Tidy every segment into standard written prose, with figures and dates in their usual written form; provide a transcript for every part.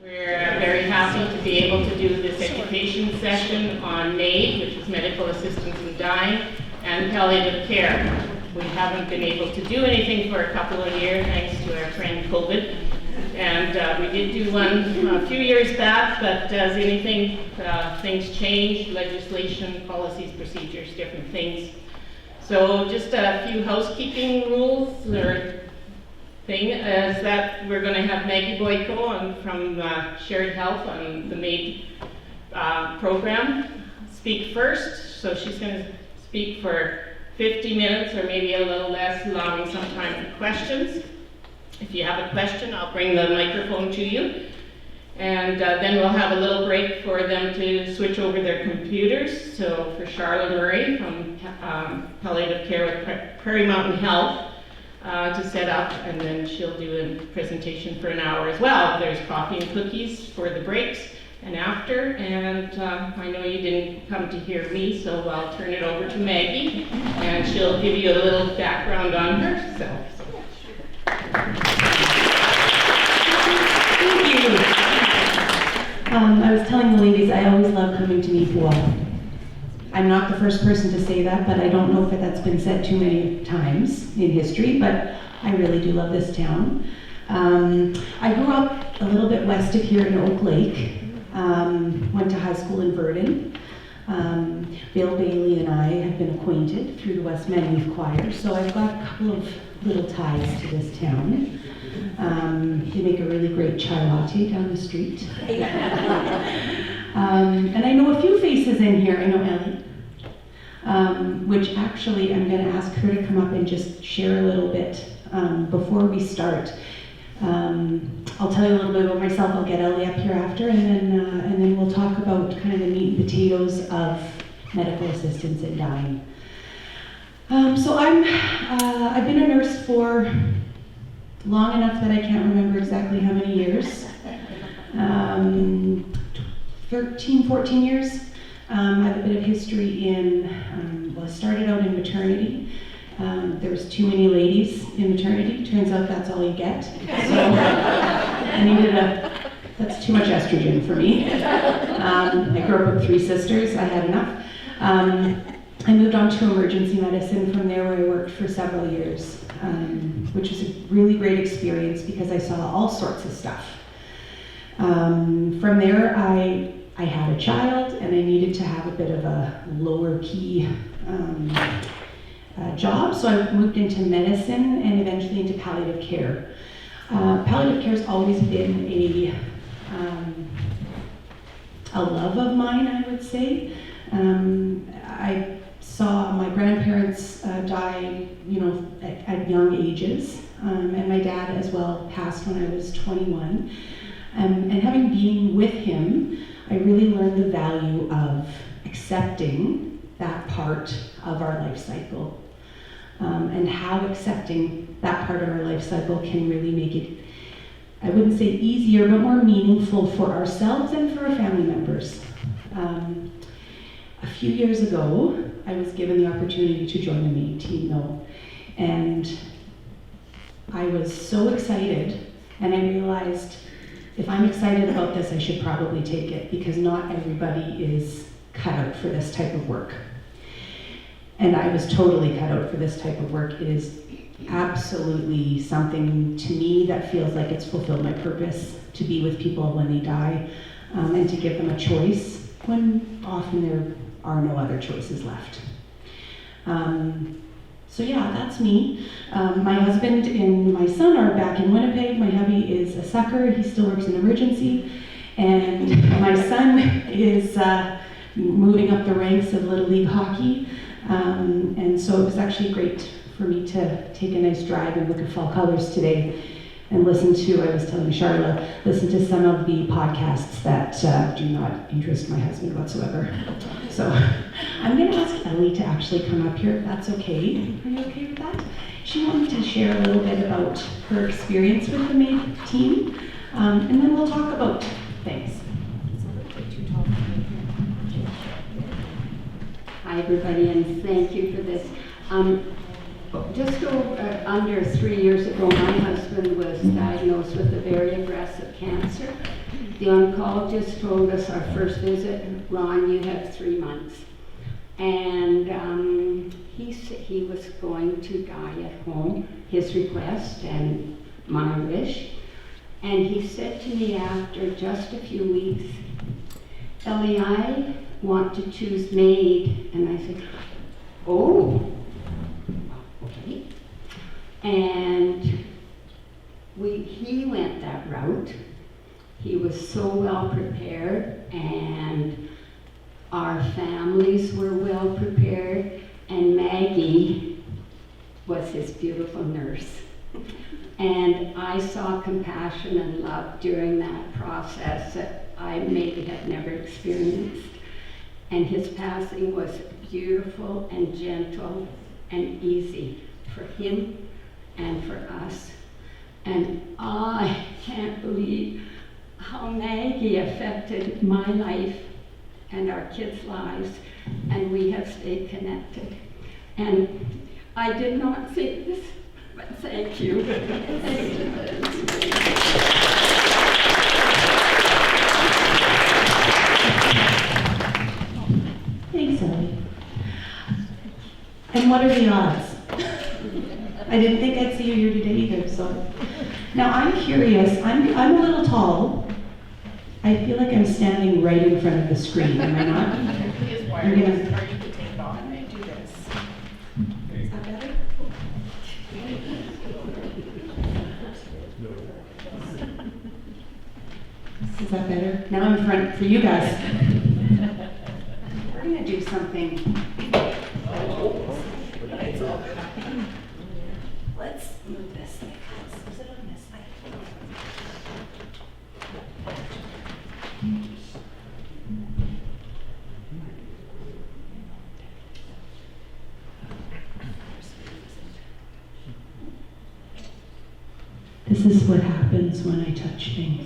We're very happy to be able to do this education session on MAiD, which is medical assistance in dying, and palliative care. We haven't been able to do anything for a couple of years thanks to our friend COVID. And we did do one a few years back, but as anything, things change, legislation, policies, procedures, different things. So just a few housekeeping rules or thing is that we're going to have Maggie Buyko from Shared Health on the MAiD program speak first. So she's going to speak for 50 minutes or maybe a little less, allowing some time for questions. If you have a question, I'll bring the microphone to you. And then we'll have a little break for them to switch over their computers. So for Charlotte Murray from Palliative Care with Prairie Mountain Health to set up, and then she'll do a presentation for an hour as well. There's coffee and cookies for the breaks and after. And I know you didn't come to hear me, so I'll turn it over to Maggie, and she'll give you a little background on herself. Thank you. I was telling the ladies I always love coming to Neepawa. I'm not the first person to say that, but I don't know if that's been said too many times in history, but I really do love this town. I grew up a little bit west of here in Oak Lake, went to high school in Verdon. Bill Bailey and I have been acquainted through the West Manleaf Choir, so I've got a couple of little ties to this town. They make a really great chai latte down the street. And I know a few faces in here. I know Ellie, which actually I'm going to ask her to come up and just share a little bit before we start. I'll tell you a little bit about myself. I'll get Ellie up here after, and then we'll talk about kind of the meat and potatoes of medical assistance in dying. So I've been a nurse for long enough that I can't remember exactly how many years. 13, 14 years. I have a bit of history in, well, I started out in maternity. There was too many ladies in maternity. Turns out that's all you get. So I needed that's too much estrogen for me. I grew up with 3 sisters. I had enough. I moved on to emergency medicine from there, where I worked for several years, which was a really great experience because I saw all sorts of stuff. From there, I had a child, and I needed to have a bit of a lower key job, so I moved into medicine and eventually into palliative care. Palliative care has always been a love of mine, I would say. I saw my grandparents die, at young ages, and my dad as well passed when I was 21. And having been with him, I really learned the value of accepting that part of our life cycle, and how accepting that part of our life cycle can really make it, I wouldn't say easier, but more meaningful for ourselves and for our family members. A few years ago, I was given the opportunity to join the MAiD team, though, and I was so excited, and I realized if I'm excited about this, I should probably take it, because not everybody is cut out for this type of work. And I was totally cut out for this type of work. It is absolutely something to me that feels like it's fulfilled my purpose, to be with people when they die, and to give them a choice when often there are no other choices left. So yeah, that's me. My husband and my son are back in Winnipeg. My hubby is a sucker. He still works in emergency. And my son is moving up the ranks of Little League hockey. And so it was actually great for me to take a nice drive and look at fall colors today and listen to, I was telling Charlotte, listen to some of the podcasts that do not interest my husband whatsoever. So I'm going to ask Ellie to actually come up here, if that's okay. Are you okay with that? She wanted to share a little bit about her experience with the MAiD team, and then we'll talk about things. Hi everybody, and thank you for this. Just under 3 years ago, my husband was diagnosed with a very aggressive cancer, the oncologist told us our first visit, Ron, you have 3 months. And he was going to die at home, his request and my wish. And he said to me after just a few weeks, Ellie, I want to choose MAiD. And I said, oh, okay. And he went that route. He was so well prepared, and our families were well prepared, and Maggie was his beautiful nurse. And I saw compassion and love during that process that I maybe had never experienced. And his passing was beautiful and gentle and easy for him and for us. And I can't believe how Maggie affected my life and our kids' lives, and we have stayed connected. And I did not say this, but thank you. Thank you. Thanks, Ellie. And what are the odds? I didn't think I'd see you here today either, so. Now I'm curious, I'm a little tall. I feel like I'm standing right in front of the screen, am I not? Please wire this, or you could take it off and do this. Is that better? Is that better? Now I'm in front for you guys. We're gonna do something. Let's move this. Is it on this side? This is what happens when I touch things.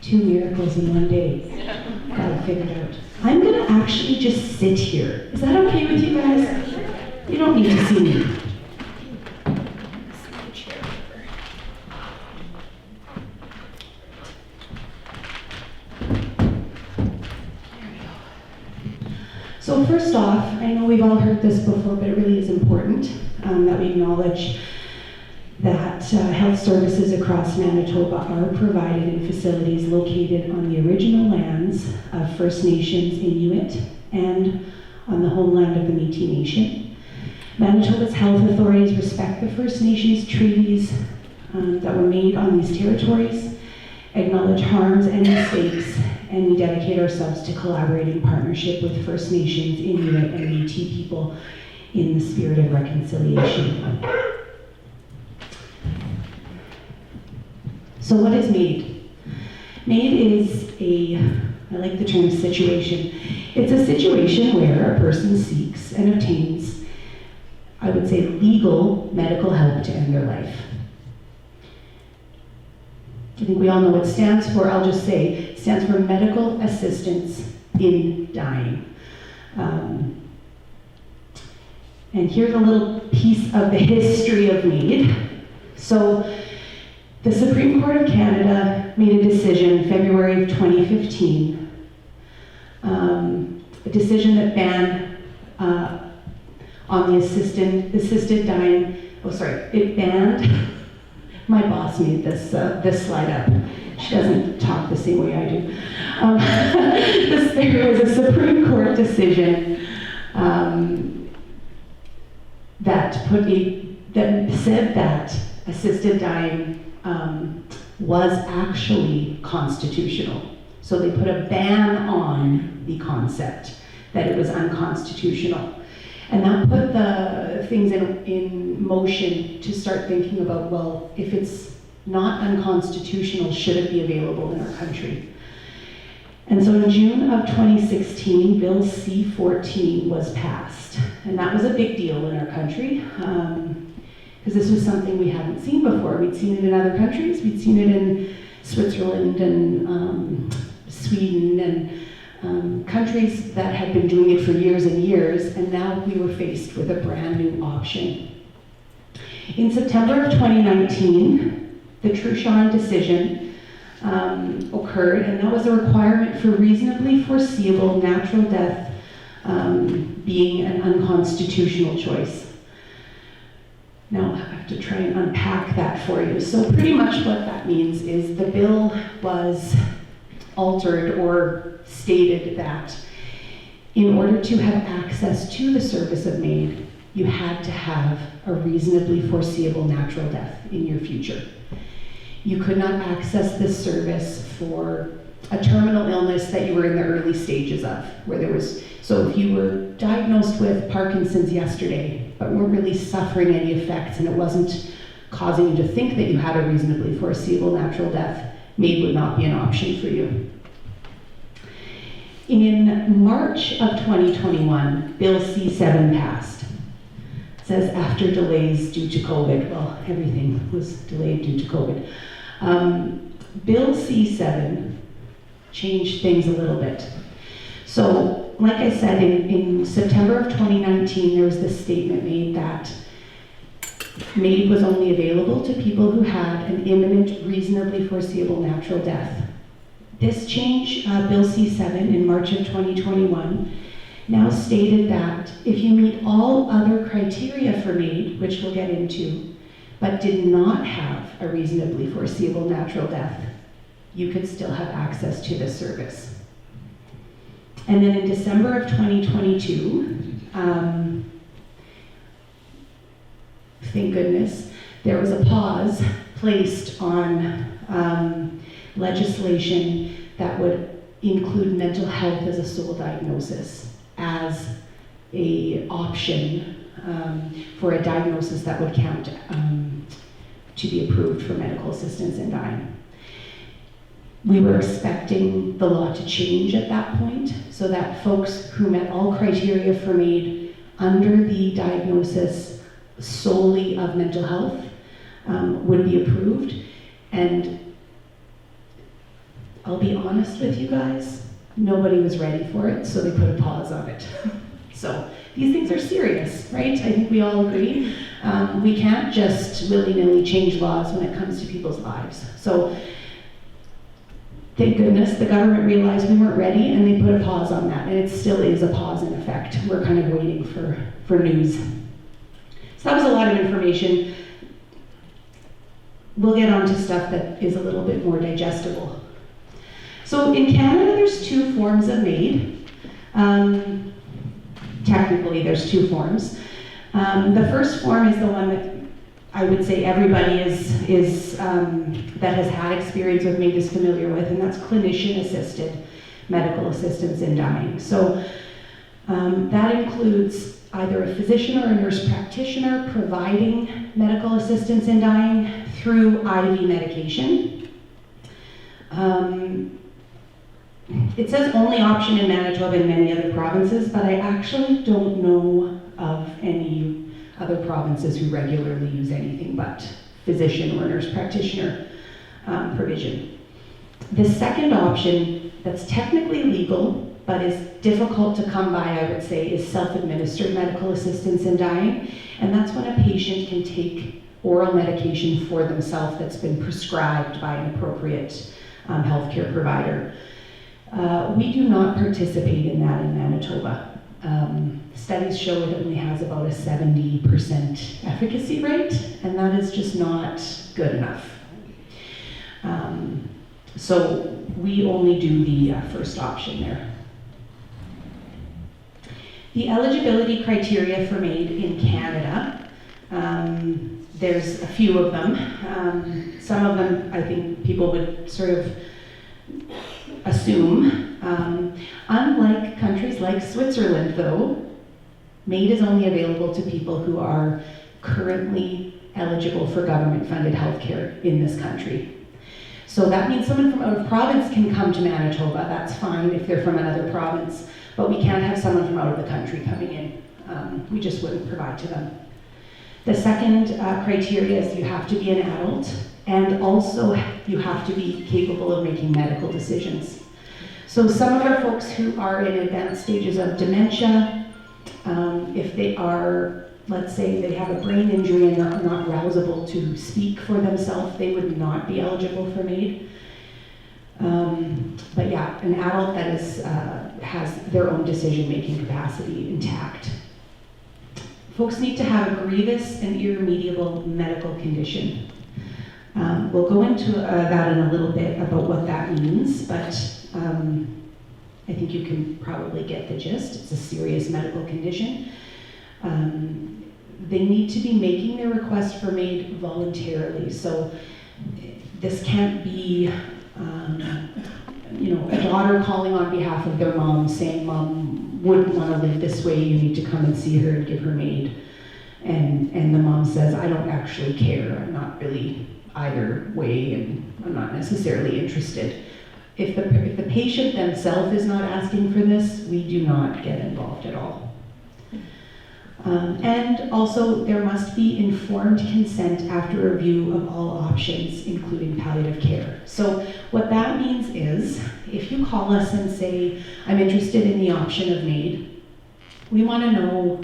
Two miracles in one day. Got it figured out. I'm gonna actually just sit here. Is that okay with you guys? You don't need to see me. So first off, I know we've all heard this before, but it really is important that we acknowledge that health services across Manitoba are provided in facilities located on the original lands of First Nations Inuit and on the homeland of the Métis Nation. Manitoba's health authorities respect the First Nations treaties that were made on these territories, acknowledge harms and mistakes, and we dedicate ourselves to collaborate in partnership with First Nations, Inuit, and Métis people in the spirit of reconciliation. So what is MAiD? MAiD is I like the term situation. It's a situation where a person seeks and obtains, I would say, legal medical help to end their life. I think we all know what it stands for. I'll just say it stands for medical assistance in dying. And here's a little piece of the history of MAiD. So the Supreme Court of Canada made a decision in February of 2015, a decision that banned on the assisted dying, it banned, my boss made this slide up. She doesn't talk the same way I do. There was a Supreme Court decision that said that assisted dying was actually constitutional. So they put a ban on the concept that it was unconstitutional. And that put the things in motion to start thinking about, well, if it's not unconstitutional, should it be available in our country? And so in June of 2016, Bill C-14 was passed. And that was a big deal in our country, because this was something we hadn't seen before. We'd seen it in other countries. We'd seen it in Switzerland and Sweden and countries that had been doing it for years and years, and now we were faced with a brand new option. In September of 2019, the Truchon decision occurred, and that was a requirement for reasonably foreseeable natural death being an unconstitutional choice. Now I have to try and unpack that for you. So pretty much what that means is the bill was altered or stated that in order to have access to the service of MAiD, you had to have a reasonably foreseeable natural death in your future. You could not access this service for a terminal illness that you were in the early stages of, where there was, so if you were diagnosed with Parkinson's yesterday, but weren't really suffering any effects and it wasn't causing you to think that you had a reasonably foreseeable natural death, MAiD would not be an option for you. In March of 2021, Bill C-7 passed. It says after delays due to COVID, well, everything was delayed due to COVID. Bill C-7 changed things a little bit. So, like I said, in September of 2019, there was this statement made that MAiD was only available to people who had an imminent, reasonably foreseeable natural death. This change, Bill C-7 in March of 2021, now stated that if you meet all other criteria for MAiD, which we'll get into, but did not have a reasonably foreseeable natural death, you could still have access to this service. And then in December of 2022, thank goodness, there was a pause placed on legislation that would include mental health as a sole diagnosis, as an option for a diagnosis that would count to be approved for medical assistance in dying. We were expecting the law to change at that point so that folks who met all criteria for MAiD under the diagnosis solely of mental health would be approved. And I'll be honest with you guys, nobody was ready for it, so they put a pause on it. So these things are serious, right? I think we all agree. We can't just willy-nilly change laws when it comes to people's lives. So thank goodness the government realized we weren't ready and they put a pause on that, and it still is a pause in effect. We're kind of waiting for news. So that was a lot of information. We'll get on to stuff that is a little bit more digestible. So in Canada, there's two forms of MAiD. Technically, there's two forms. The first form is the one that I would say everybody that has had experience with MAiD is familiar with, and that's clinician-assisted medical assistance in dying. So that includes either a physician or a nurse practitioner providing medical assistance in dying through IV medication. It says only option in Manitoba and many other provinces, but I actually don't know of any other provinces who regularly use anything but physician or nurse practitioner provision. The second option that's technically legal, but is difficult to come by, I would say, is self-administered medical assistance in dying, and that's when a patient can take oral medication for themselves that's been prescribed by an appropriate healthcare provider. We do not participate in that in Manitoba. Studies show it only has about a 70% efficacy rate, and that is just not good enough. So we only do the first option there. The eligibility criteria for MAiD in Canada, there's a few of them. Some of them I think people would sort of assume. Unlike countries like Switzerland, though, MAiD is only available to people who are currently eligible for government-funded healthcare in this country. So that means someone from out of province can come to Manitoba. That's fine if they're from another province, but we can't have someone from out of the country coming in. We just wouldn't provide to them. The second criteria is you have to be an adult, and also you have to be capable of making medical decisions. So some of our folks who are in advanced stages of dementia, if they are, let's say they have a brain injury and they're not rousable to speak for themselves, they would not be eligible for MAiD. But yeah, an adult that is, has their own decision-making capacity intact. Folks need to have a grievous and irremediable medical condition. We'll go into that in a little bit about what that means, but I think you can probably get the gist. It's a serious medical condition. They need to be making their request for MAiD voluntarily. So this can't be, a daughter calling on behalf of their mom saying, "Mom wouldn't want to live this way. You need to come and see her and give her MAiD." And the mom says, "I don't actually care. I'm not really either way, and I'm not necessarily interested." If the patient themselves is not asking for this, we do not get involved at all. And also, there must be informed consent after review of all options, including palliative care. So what that means is, if you call us and say, "I'm interested in the option of MAiD," we want to know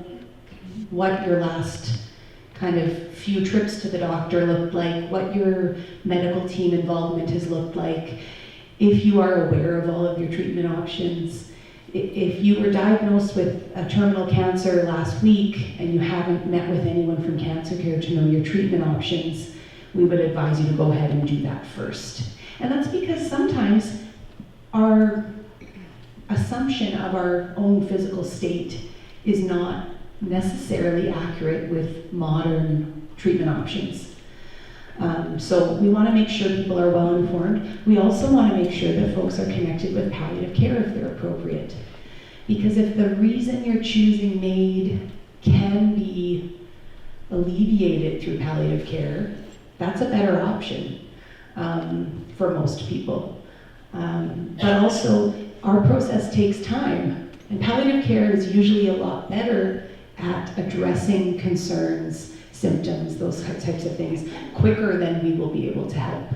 what your last kind of few trips to the doctor looked like, what your medical team involvement has looked like, if you are aware of all of your treatment options. If you were diagnosed with a terminal cancer last week and you haven't met with anyone from cancer care to know your treatment options, we would advise you to go ahead and do that first. And that's because sometimes our assumption of our own physical state is not necessarily accurate with modern treatment options. So we want to make sure people are well informed. We also want to make sure that folks are connected with palliative care if they're appropriate. Because if the reason you're choosing MAiD can be alleviated through palliative care, that's a better option for most people. But also, our process takes time. And palliative care is usually a lot better at addressing concerns, symptoms, those types of things, quicker than we will be able to help.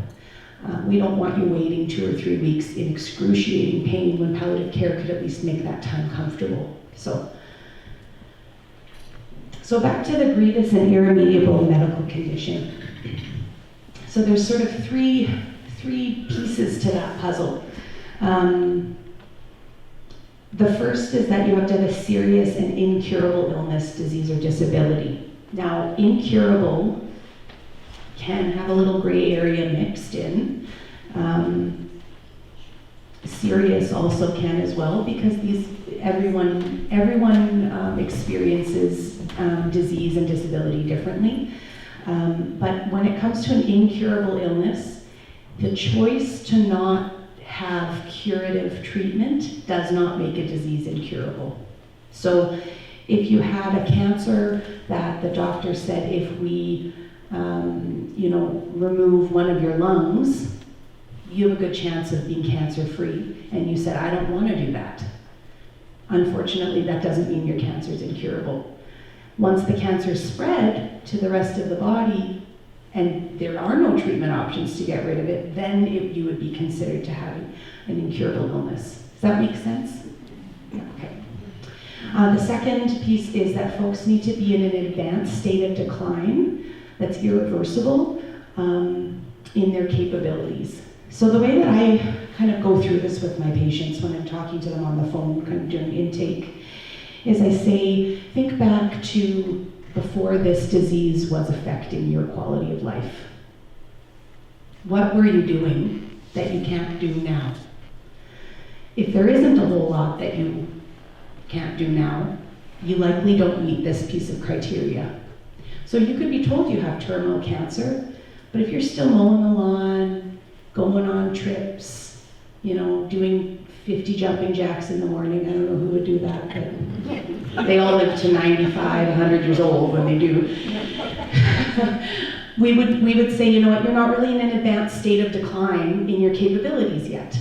We don't want you waiting 2 or 3 weeks in excruciating pain when palliative care could at least make that time comfortable. So back to the grievous and irremediable medical condition. So there's sort of three pieces to that puzzle. The first is that you have to have a serious and incurable illness, disease, or disability. Now, incurable can have a little gray area mixed in. Serious also can as well, because everyone experiences disease and disability differently. But when it comes to an incurable illness, the choice to not have curative treatment does not make a disease incurable. So if you had a cancer that the doctor said, if we remove one of your lungs, you have a good chance of being cancer-free, and you said, "I don't want to do that." Unfortunately, that doesn't mean your cancer is incurable. Once the cancer spread to the rest of the body, and there are no treatment options to get rid of it, then you would be considered to have an incurable illness. Does that make sense? Yeah, okay. The second piece is that folks need to be in an advanced state of decline that's irreversible in their capabilities. So the way that I kind of go through this with my patients when I'm talking to them on the phone, kind of during intake, is I say, think back to before this disease was affecting your quality of life. What were you doing that you can't do now? If there isn't a whole lot that you can't do now, you likely don't meet this piece of criteria. So you could be told you have terminal cancer, but if you're still mowing the lawn, going on trips, doing 50 jumping jacks in the morning. I don't know who would do that, but they all live to 95, 100 years old when they do. We would say, you know what, you're not really in an advanced state of decline in your capabilities yet.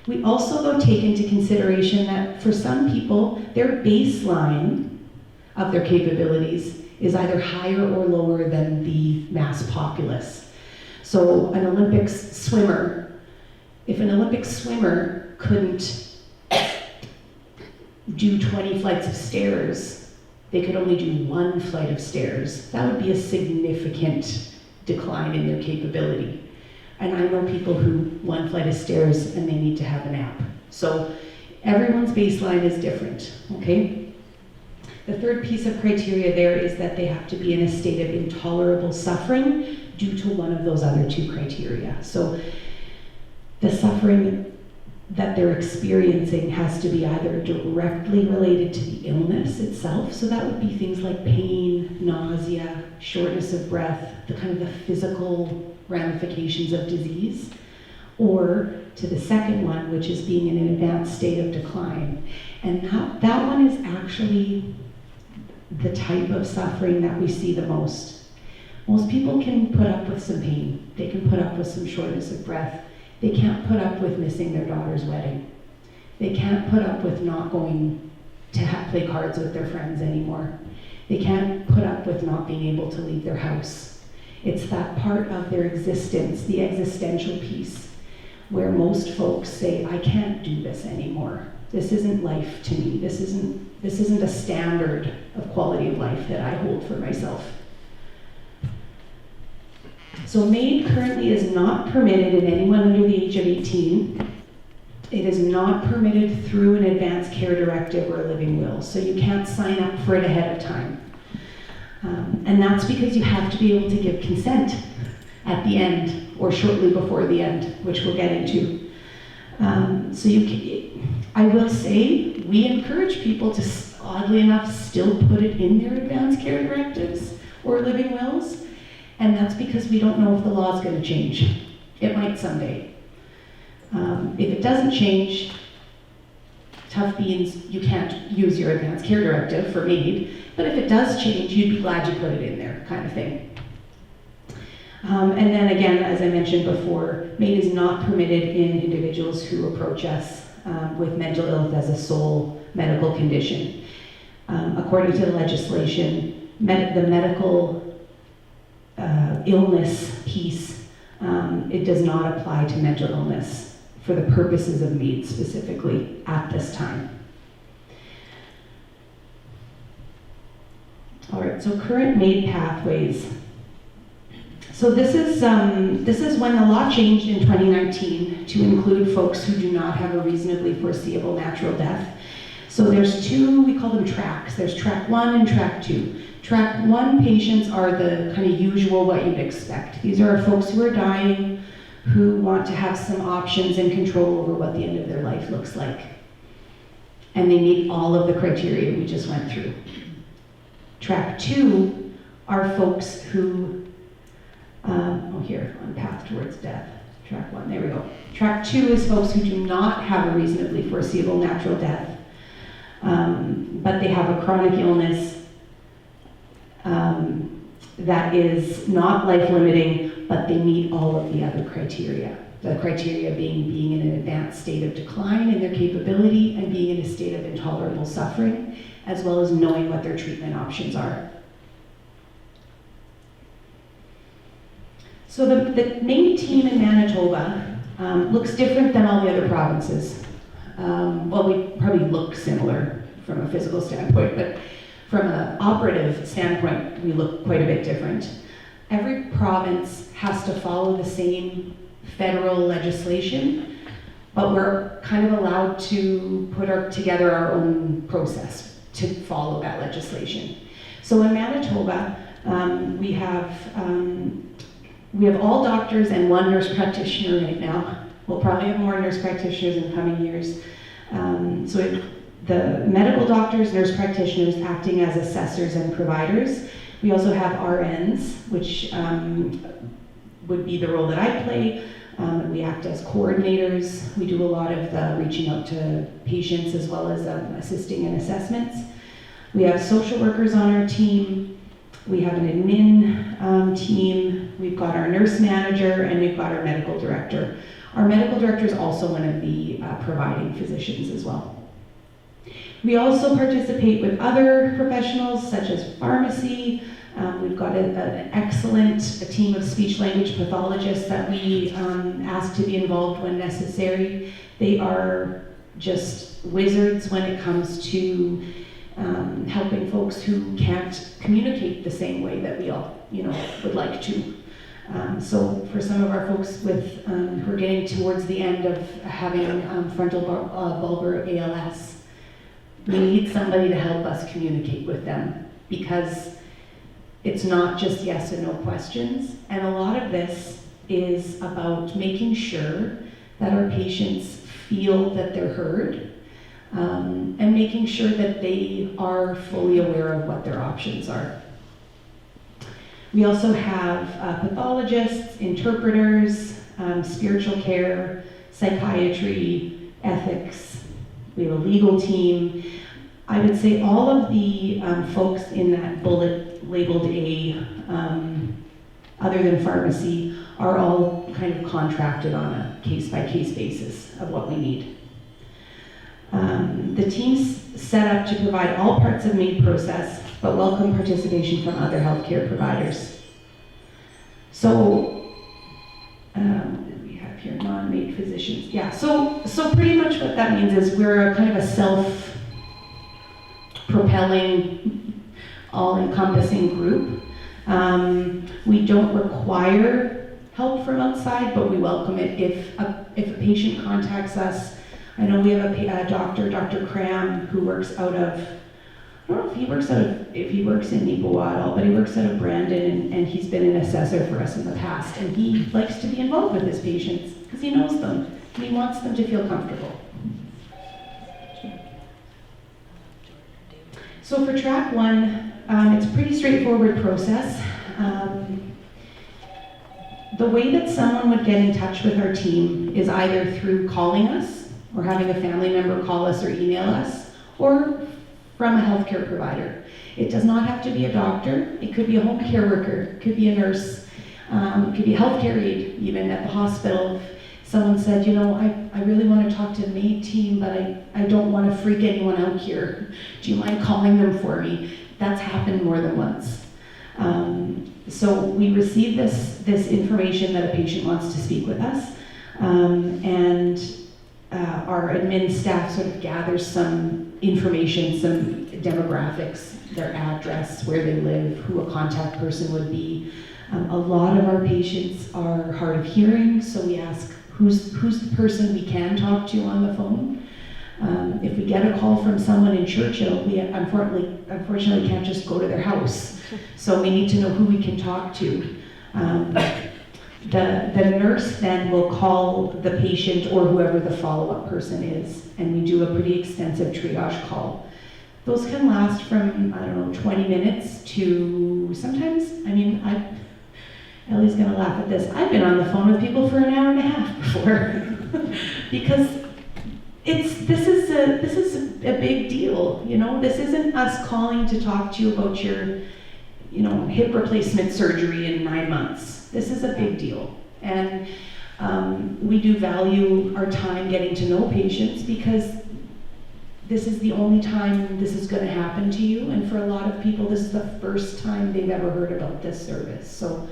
We also, though, take into consideration that for some people, their baseline of their capabilities is either higher or lower than the mass populace. So an Olympics swimmer, if an Olympic swimmer couldn't do 20 flights of stairs, they could only do 1 flight of stairs. That would be a significant decline in their capability. And I know people who 1 flight of stairs and they need to have a nap. So everyone's baseline is different, okay? The third piece of criteria there is that they have to be in a state of intolerable suffering due to one of those other 2 criteria. So the suffering that they're experiencing has to be either directly related to the illness itself, so that would be things like pain, nausea, shortness of breath, the kind of the physical ramifications of disease, or to the second one, which is being in an advanced state of decline. And that one is actually the type of suffering that we see the most. Most people can put up with some pain. They can put up with some shortness of breath. They can't put up with missing their daughter's wedding. They can't put up with not going to play cards with their friends anymore. They can't put up with not being able to leave their house. It's that part of their existence, the existential piece, where most folks say, I can't do this anymore. This isn't life to me. This isn't a standard of quality of life that I hold for myself. So MAiD currently is not permitted in anyone under the age of 18. It is not permitted through an advanced care directive or a living will, so you can't sign up for it ahead of time. And that's because you have to be able to give consent at the end or shortly before the end, which we'll get into. I will say, we encourage people to, oddly enough, still put it in their advanced care directives or living wills. And that's because we don't know if the law is going to change. It might someday. If it doesn't change, tough beans, you can't use your advanced care directive for MAiD. But if it does change, you'd be glad you put it in there, kind of thing. And then again, as I mentioned before, MAiD is not permitted in individuals who approach us with mental illness as a sole medical condition. According to the legislation, the medical illness piece, it does not apply to mental illness for the purposes of MAiD specifically at this time. All right, so current MAiD pathways. So this is when the law changed in 2019 to include folks who do not have a reasonably foreseeable natural death. So there's 2, we call them tracks. There's track 1 and track 2. Track 1 patients are the kind of usual what you'd expect. These are folks who are dying, who want to have some options and control over what the end of their life looks like. And they meet all of the criteria we just went through. Track 2 are folks who, here, on path towards death. Track 1, there we go. Track 2 is folks who do not have a reasonably foreseeable natural death, but they have a chronic illness that is not life-limiting, but they meet all of the other criteria. The criteria being in an advanced state of decline in their capability and being in a state of intolerable suffering, as well as knowing what their treatment options are. So the MAiD team in Manitoba looks different than all the other provinces. Well, we probably look similar from a physical standpoint, but from an operative standpoint, we look quite a bit different. Every province has to follow the same federal legislation, but we're kind of allowed to put together our own process to follow that legislation. So in Manitoba, we have all doctors and 1 nurse practitioner right now. We'll probably have more nurse practitioners in coming years. The medical doctors, nurse practitioners acting as assessors and providers. We also have RNs, which would be the role that I play, We act as coordinators. We do a lot of the reaching out to patients as well as assisting in assessments. We have social workers on our team. We have an admin team. We've got our nurse manager, and we've got our medical director. Our medical director is also one of the providing physicians as well. We also participate with other professionals such as pharmacy. We've got an excellent team of speech-language pathologists that we ask to be involved when necessary. They are just wizards when it comes to helping folks who can't communicate the same way that we all, would like to. So for some of our folks with who are getting towards the end of having frontal bulbar ALS, we need somebody to help us communicate with them, because it's not just yes and no questions. And a lot of this is about making sure that our patients feel that they're heard, and making sure that they are fully aware of what their options are. We also have pathologists, interpreters, spiritual care, psychiatry, ethics. We have a legal team. I would say all of the folks in that bullet labeled A, other than pharmacy, are all kind of contracted on a case-by-case basis of what we need. The team's set up to provide all parts of MAiD process, but welcome participation from other healthcare providers. So, what do we have here? Non-MAiD physicians. Yeah, so pretty much what that means is we're a kind of a self-propelling, all-encompassing group. We don't require help from outside, but we welcome it. If a patient contacts us, I know we have a doctor, Dr. Cram, who works out of, I don't know if he works in Neepawa at all, but he works out of Brandon, and he's been an assessor for us in the past, and he likes to be involved with his patients because he knows them and he wants them to feel comfortable. So for track one, it's a pretty straightforward process. The way that someone would get in touch with our team is either through calling us, or having a family member call us or email us, or from a healthcare provider. It does not have to be a doctor. It could be a home care worker, it could be a nurse, it could be a healthcare aide, even at the hospital. Someone said, I really want to talk to the MAiD team, but I don't want to freak anyone out here. Do you mind calling them for me? That's happened more than once. So we receive this information that a patient wants to speak with us, and our admin staff sort of gathers some information, some demographics, their address, where they live, who a contact person would be. A lot of our patients are hard of hearing, so we ask who's the person we can talk to on the phone. If we get a call from someone in Churchill, we unfortunately can't just go to their house. So we need to know who we can talk to. The nurse then will call the patient or whoever the follow-up person is, and we do a pretty extensive triage call. Those can last from, 20 minutes to sometimes, Ellie's gonna laugh at this. I've been on the phone with people for an hour and a half before because this is a big deal. This isn't us calling to talk to you about your hip replacement surgery in 9 months. This is a big deal, and we do value our time getting to know patients, because this is the only time this is going to happen to you, and for a lot of people this is the first time they've ever heard about this service. So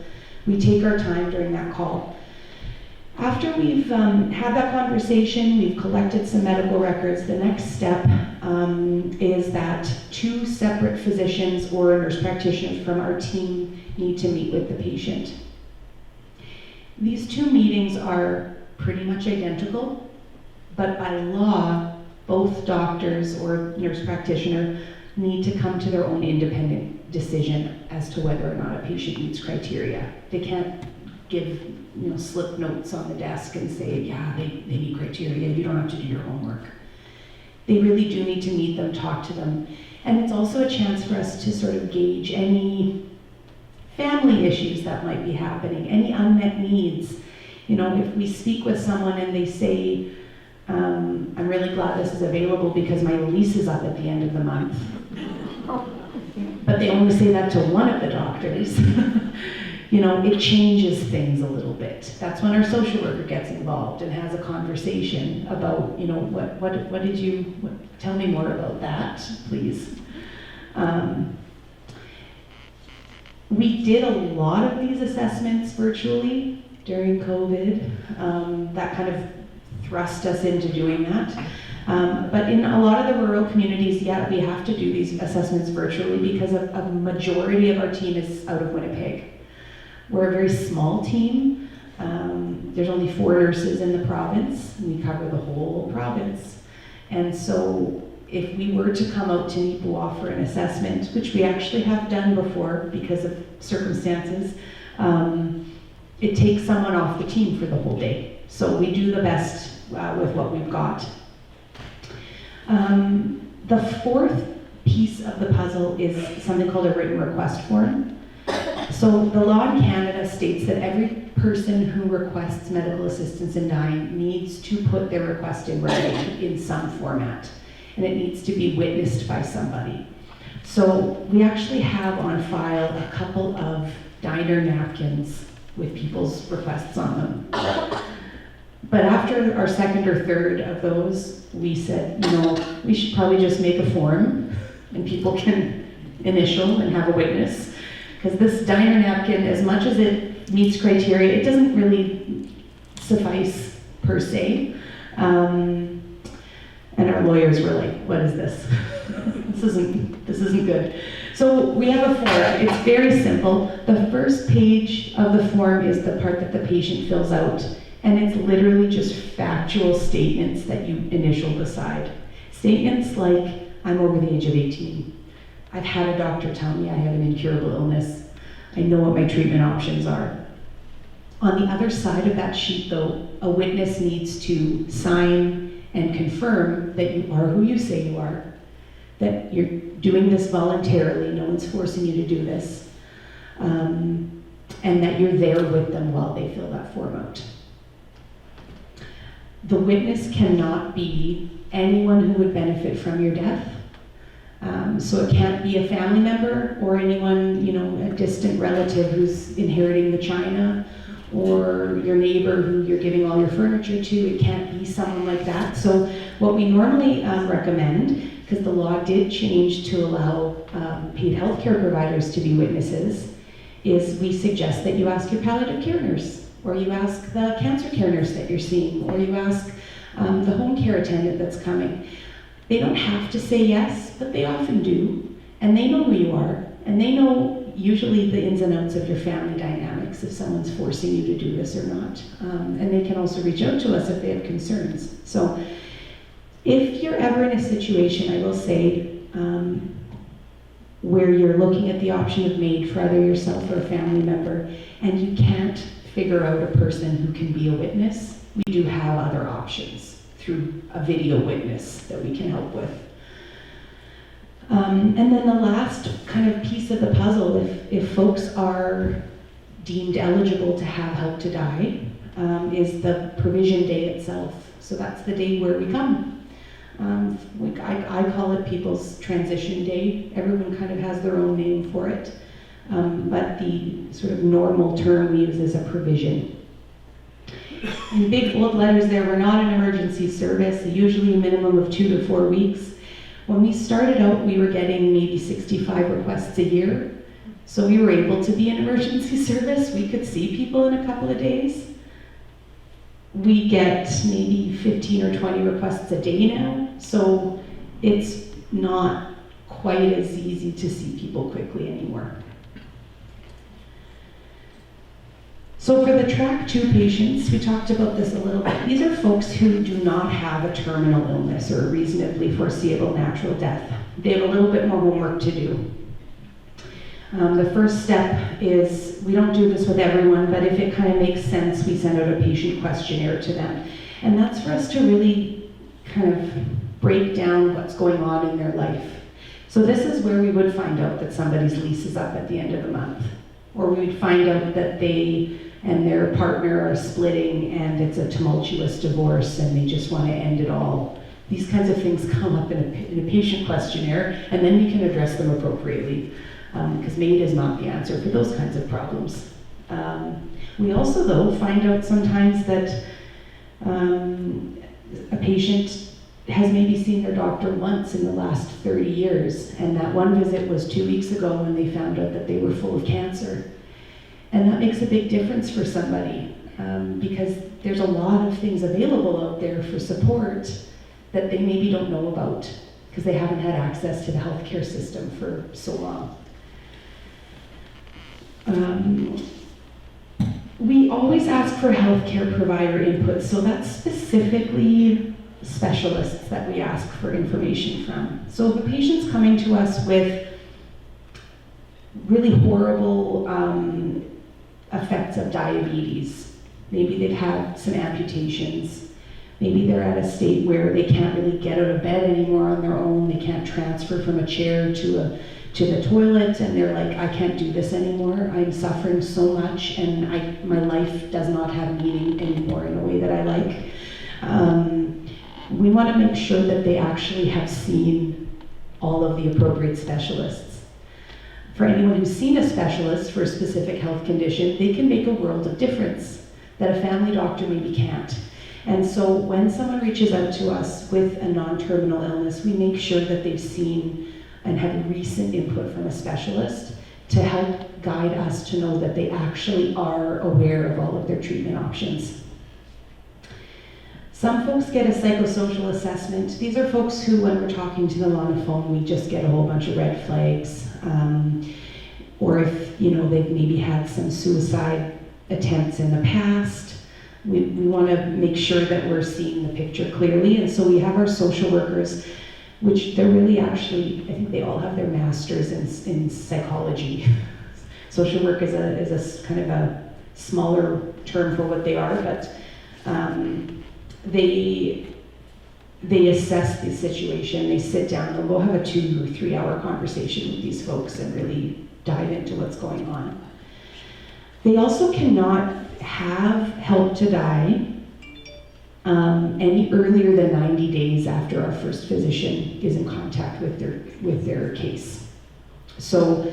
we take our time during that call. After we've had that conversation, we've collected some medical records, the next step is that 2 separate physicians or nurse practitioners from our team need to meet with the patient. These 2 meetings are pretty much identical, but by law, both doctors or nurse practitioner need to come to their own independent decision as to whether or not a patient meets criteria. They can't give slip notes on the desk and say, yeah, they meet criteria, you don't have to do your homework. They really do need to meet them, talk to them. And it's also a chance for us to sort of gauge any family issues that might be happening, any unmet needs. You know, if we speak with someone and they say, I'm really glad this is available because my lease is up at the end of the month. But they only say that to one of the doctors. You know, it changes things a little bit. That's when our social worker gets involved and has a conversation about, you know, what did you, tell me more about that, please. We did a lot of these assessments virtually during COVID. That kind of thrust us into doing that. But in a lot of the rural communities, yeah, we have to do these assessments virtually because a majority of our team is out of Winnipeg. We're a very small team. There's only 4 nurses in the province, and we cover the whole province. And so if we were to come out to Neepawa for an assessment, which we actually have done before because of circumstances, it takes someone off the team for the whole day. So we do the best with what we've got. The 4th piece of the puzzle is something called a written request form. So the law in Canada states that every person who requests medical assistance in dying needs to put their request in writing in some format, and it needs to be witnessed by somebody. So we actually have on file a couple of diner napkins with people's requests on them. But after our 2nd or 3rd of those, we said, you know, we should probably just make a form and people can initial and have a witness. Because this diner napkin, as much as it meets criteria, it doesn't really suffice per se. And our lawyers were like, what is this? This isn't good. So we have a form. It's very simple. The first page of the form is the part that the patient fills out. And it's literally just factual statements that you initial beside. Statements like, I'm over the age of 18. I've had a doctor tell me I have an incurable illness. I know what my treatment options are. On the other side of that sheet though, a witness needs to sign and confirm that you are who you say you are, that you're doing this voluntarily, no one's forcing you to do this, and that you're there with them while they fill that form out. The witness cannot be anyone who would benefit from your death. So it can't be a family member or anyone, you know, a distant relative who's inheriting the china, or your neighbor who you're giving all your furniture to. It can't be someone like that. So what we normally recommend, because the law did change to allow paid healthcare providers to be witnesses, is we suggest that you ask your palliative care nurse, or you ask the cancer care nurse that you're seeing, or you ask the home care attendant that's coming. They don't have to say yes, but they often do. And they know who you are. And they know usually the ins and outs of your family dynamics, if someone's forcing you to do this or not. And they can also reach out to us if they have concerns. So if you're ever in a situation, I will say, where you're looking at the option of MAiD for either yourself or a family member, and you can't figure out a person who can be a witness, we do have other options through a video witness that we can help with. And then the last kind of piece of the puzzle, if folks are deemed eligible to have help to die, is the provision day itself. So that's the day where we come. I call it people's transition day. Everyone kind of has their own name for it. But the sort of normal term we use is a provision. In big bold letters there, we're not an emergency service, usually a minimum of 2 to 4 weeks. When we started out, we were getting maybe 65 requests a year. So we were able to be an emergency service. We could see people in a couple of days. We get maybe 15 or 20 requests a day now. So it's not quite as easy to see people quickly anymore. So for the track 2 patients, we talked about this a little bit. These are folks who do not have a terminal illness or a reasonably foreseeable natural death. They have a little bit more homework to do. The first step is, we don't do this with everyone, but if it kind of makes sense, we send out a patient questionnaire to them. And that's for us to really kind of break down what's going on in their life. So this is where we would find out that somebody's lease is up at the end of the month. Or we would find out that they and their partner are splitting and it's a tumultuous divorce and they just want to end it all. These kinds of things come up in a patient questionnaire, and then we can address them appropriately, because MAiD is not the answer for those kinds of problems. We also, though, find out sometimes that a patient has maybe seen their doctor once in the last 30 years, and that one visit was 2 weeks ago when they found out that they were full of cancer. And that makes a big difference for somebody, because there's a lot of things available out there for support that they maybe don't know about, because they haven't had access to the healthcare system for so long. We always ask for healthcare provider input, so that's specifically specialists that we ask for information from. So if a patient's coming to us with really horrible effects of diabetes, maybe they've had some amputations, maybe they're at a state where they can't really get out of bed anymore on their own, they can't transfer from a chair to the toilet, and they're like, I can't do this anymore, I'm suffering so much, and my life does not have meaning anymore in a way that I like. We want to make sure that they actually have seen all of the appropriate specialists. For anyone who's seen a specialist for a specific health condition, they can make a world of difference that a family doctor maybe can't. And so when someone reaches out to us with a non-terminal illness, we make sure that they've seen and have recent input from a specialist to help guide us to know that they actually are aware of all of their treatment options. Some folks get a psychosocial assessment. These are folks who, when we're talking to them on the phone, we just get a whole bunch of red flags. Or if they've maybe had some suicide attempts in the past. We want to make sure that we're seeing the picture clearly, and so we have our social workers, which they're really actually, I think they all have their masters in psychology. Social work is a kind of a smaller term for what they are, but they assess the situation, they sit down, they'll go have a 2 or 3 hour conversation with these folks and really dive into what's going on. They also cannot have help to die any earlier than 90 days after our first physician is in contact with their case. So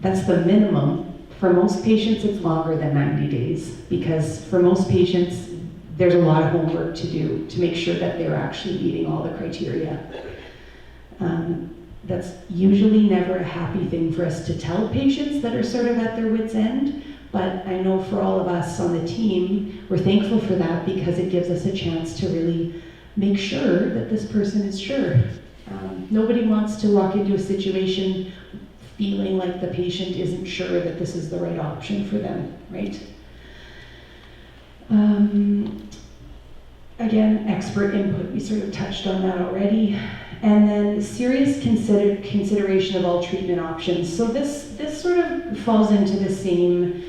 that's the minimum. For most patients, it's longer than 90 days, because for most patients, there's a lot of homework to do to make sure that they're actually meeting all the criteria. That's usually never a happy thing for us to tell patients that are sort of at their wit's end. But I know for all of us on the team, we're thankful for that, because it gives us a chance to really make sure that this person is sure. Nobody wants to walk into a situation feeling like the patient isn't sure that this is the right option for them, right? Again, expert input, we sort of touched on that already. And then serious consideration of all treatment options. So this sort of falls into the same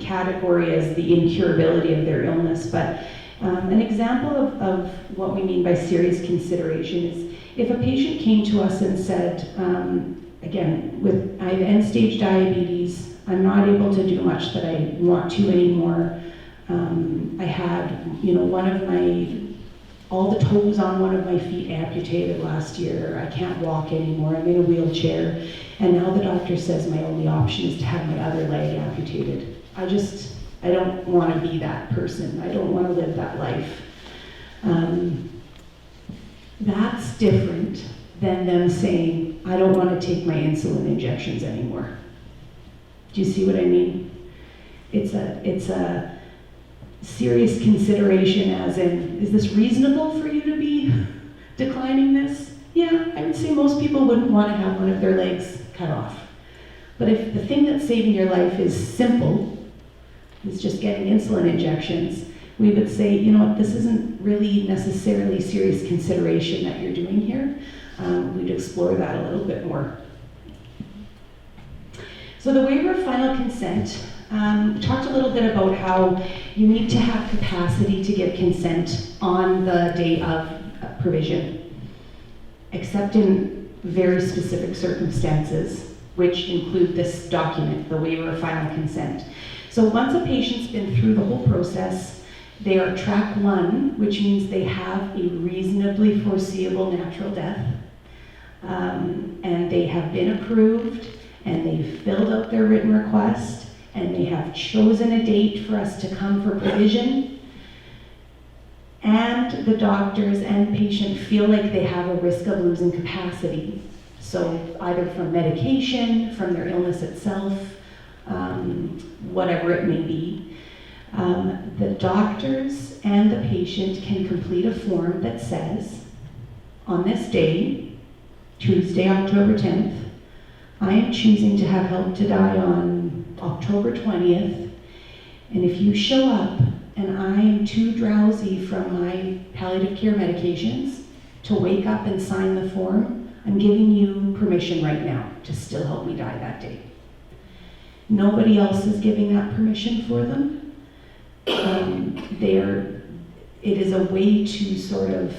category as the incurability of their illness, but an example of what we mean by serious consideration is if a patient came to us and said, again, I have end-stage diabetes, I'm not able to do much that I want to anymore. I had, all the toes on one of my feet amputated last year. I can't walk anymore. I'm in a wheelchair. And now the doctor says my only option is to have my other leg amputated. I don't want to be that person. I don't want to live that life. That's different than them saying, I don't want to take my insulin injections anymore. Do you see what I mean? It's a serious consideration, as in, is this reasonable for you to be declining this? Yeah, I would say most people wouldn't want to have one of their legs cut off. But if the thing that's saving your life is simple, is just getting insulin injections, we would say, this isn't really necessarily serious consideration that you're doing here. We'd explore that a little bit more. So the waiver of final consent, we talked a little bit about how you need to have capacity to give consent on the day of provision, except in very specific circumstances, which include this document, the waiver of final consent. So once a patient's been through the whole process, they are track 1, which means they have a reasonably foreseeable natural death, and they have been approved, and they've filled out their written request, and they have chosen a date for us to come for provision, and the doctors and patient feel like they have a risk of losing capacity. So either from medication, from their illness itself, whatever it may be. The doctors and the patient can complete a form that says, on this day, Tuesday, October 10th, I am choosing to have help to die on October 20th, and if you show up and I am too drowsy from my palliative care medications to wake up and sign the form, I'm giving you permission right now to still help me die that day. Nobody else is giving that permission for them. It is a way to sort of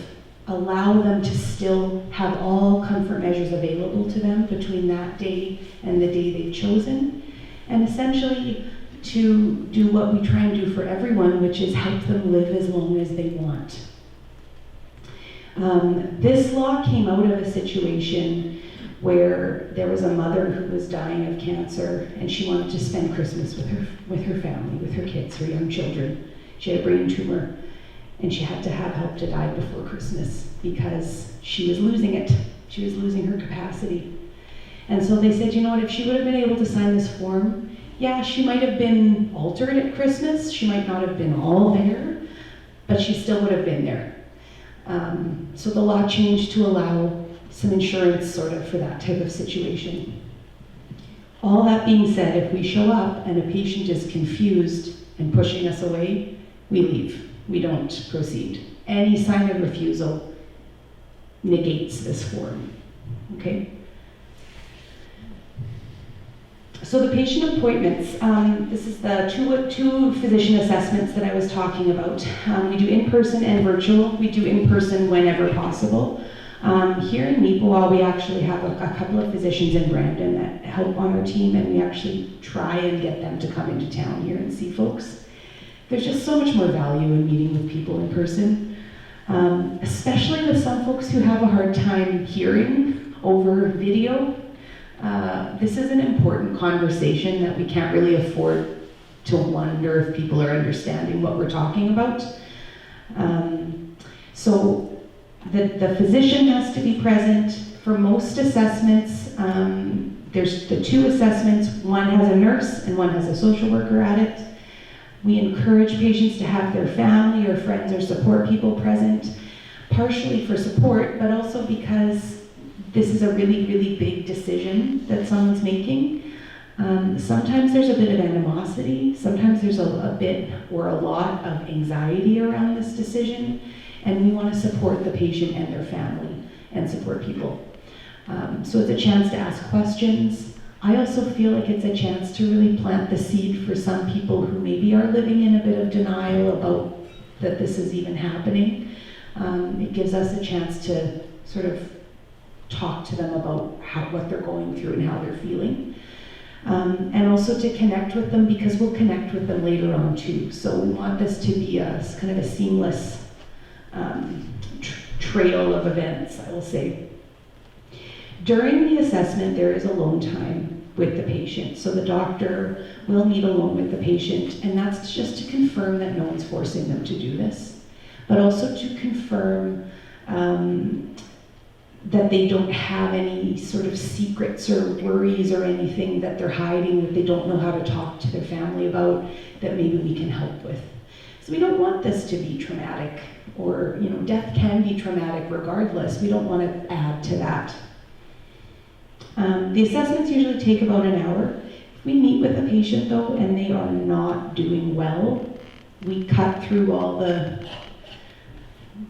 allow them to still have all comfort measures available to them between that day and the day they've chosen, and essentially to do what we try and do for everyone, which is help them live as long as they want. This law came out of a situation where there was a mother who was dying of cancer, and she wanted to spend Christmas with her family, with her kids, her young children. She had a brain tumor, and she had to have help to die before Christmas because she was losing it. She was losing her capacity. And so they said, you know what, if she would have been able to sign this form, yeah, she might have been altered at Christmas, she might not have been all there, but she still would have been there. So the law changed to allow some insurance sort of for that type of situation. All that being said, if we show up and a patient is confused and pushing us away, we leave. We don't proceed. Any sign of refusal negates this form, okay? So the patient appointments, this is the two physician assessments that I was talking about. We do in-person and virtual. We do in-person whenever possible. Here in Neepawa, we actually have a couple of physicians in Brandon that help on our team, and we actually try and get them to come into town here and see folks. There's just so much more value in meeting with people in person, especially with some folks who have a hard time hearing over video. This is an important conversation that we can't really afford to wonder if people are understanding what we're talking about. So the physician has to be present. For most assessments, there's the two assessments. One has a nurse and one has a social worker at it. We encourage patients to have their family or friends or support people present, partially for support, but also because this is a really, really big decision that someone's making. Sometimes there's a bit of animosity. Sometimes there's a bit or a lot of anxiety around this decision, and we want to support the patient and their family and support people. So it's a chance to ask questions. I also feel like it's a chance to really plant the seed for some people who maybe are living in a bit of denial about that this is even happening. It gives us a chance to sort of talk to them about what they're going through and how they're feeling. And also to connect with them, because we'll connect with them later on too. So we want this to be a kind of a seamless trail of events, I will say. During the assessment, there is alone time with the patient. So the doctor will meet alone with the patient, and that's just to confirm that no one's forcing them to do this, but also to confirm that they don't have any sort of secrets or worries or anything that they're hiding that they don't know how to talk to their family about that maybe we can help with. So we don't want this to be traumatic, or death can be traumatic regardless. We don't want to add to that. The assessments usually take about an hour. If we meet with a patient though and they are not doing well, we cut through all the,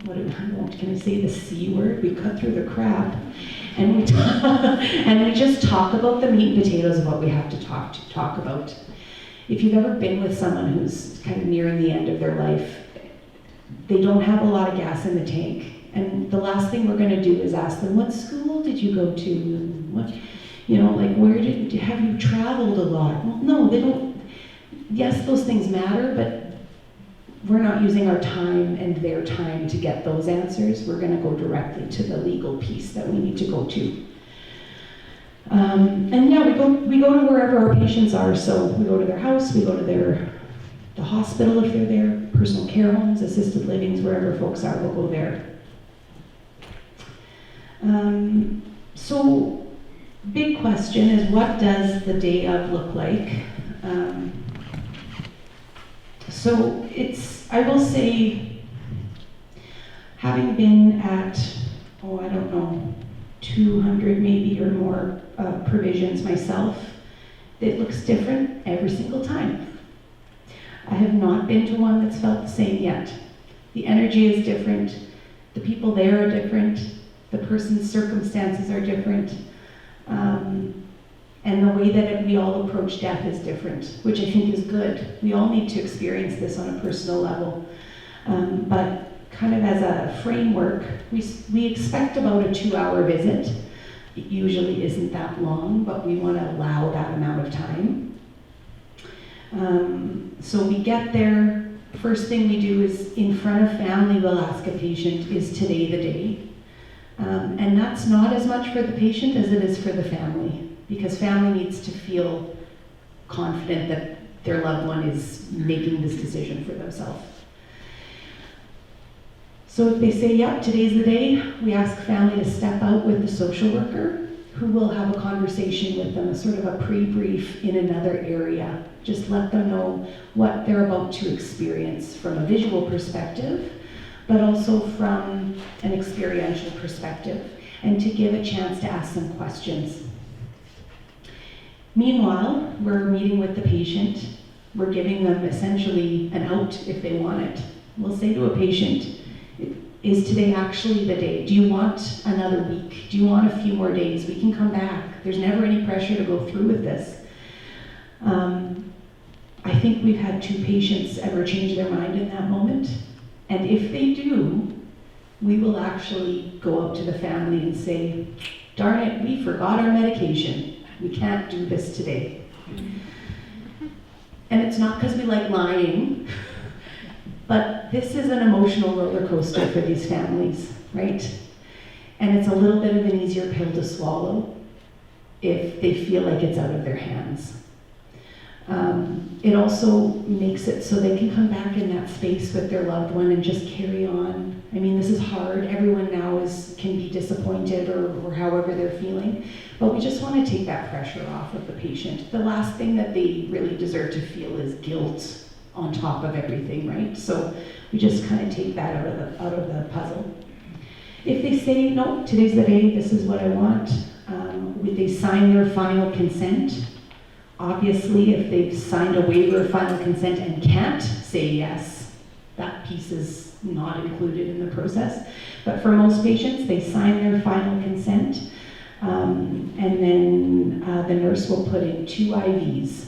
can I say the C word? We cut through the crap, and we just talk about the meat and potatoes of what we have to talk about. If you've ever been with someone who's kind of nearing the end of their life, they don't have a lot of gas in the tank. And the last thing we're going to do is ask them, what school did you go to? What, where have you traveled a lot? Well, no, they don't. yes, those things matter, but we're not using our time and their time to get those answers. We're going to go directly to the legal piece that we need to go to. And yeah, we go to wherever our patients are. So we go to their house, we go to the hospital if they're there, personal care homes, assisted livings, wherever folks are, we'll go there. So big question is, what does the day of look like? So I will say, having been at, I don't know, 200 maybe or more provisions myself, it looks different every single time. I have not been to one that's felt the same yet. The energy is different, the people there are different, the person's circumstances are different, and the way that we all approach death is different, which I think is good. We all need to experience this on a personal level. But kind of as a framework, we expect about a 2-hour visit. It usually isn't that long, but we want to allow that amount of time. So we get there, first thing we do is in front of family, we'll ask a patient, is today the day? And that's not as much for the patient as it is for the family, because family needs to feel confident that their loved one is making this decision for themselves. So if they say, yep, today's the day, we ask family to step out with the social worker, who will have a conversation with them, a sort of a pre-brief in another area. Just let them know what they're about to experience from a visual perspective, but also from an experiential perspective, and to give a chance to ask some questions. Meanwhile, we're meeting with the patient. We're giving them essentially an out if they want it. We'll say to a patient, is today actually the day? Do you want another week? Do you want a few more days? We can come back. There's never any pressure to go through with this. I think we've had 2 patients ever change their mind in that moment. And if they do, we will actually go out to the family and say, darn it, we forgot our medication. We can't do this today. And it's not because we like lying, but this is an emotional roller coaster for these families, right? And it's a little bit of an easier pill to swallow if they feel like it's out of their hands. It also makes it so they can come back in that space with their loved one and just carry on. I mean, this is hard. Everyone now can be disappointed or however they're feeling, but we just want to take that pressure off of the patient. The last thing that they really deserve to feel is guilt on top of everything, right? So we just kind of take that out of the puzzle. If they say, no, today's the day, this is what I want, would they sign their final consent? Obviously, if they've signed a waiver of final consent and can't say yes, that piece is not included in the process. But for most patients, they sign their final consent, and then the nurse will put in 2 IVs,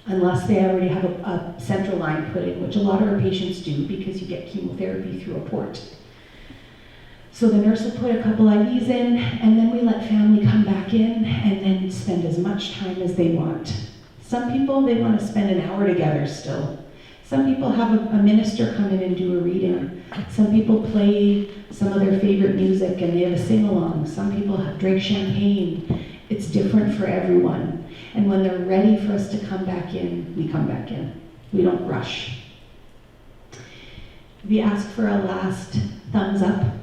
unless they already have a central line put in, which a lot of our patients do because you get chemotherapy through a port. So the nurse will put a couple IVs in, and then we let family come back in and then spend as much time as they want. Some people, they want to spend an hour together still. Some people have a minister come in and do a reading. Some people play some of their favorite music and they have a sing-along. Some people drink champagne. It's different for everyone. And when they're ready for us to come back in, we come back in. We don't rush. We ask for a last thumbs up.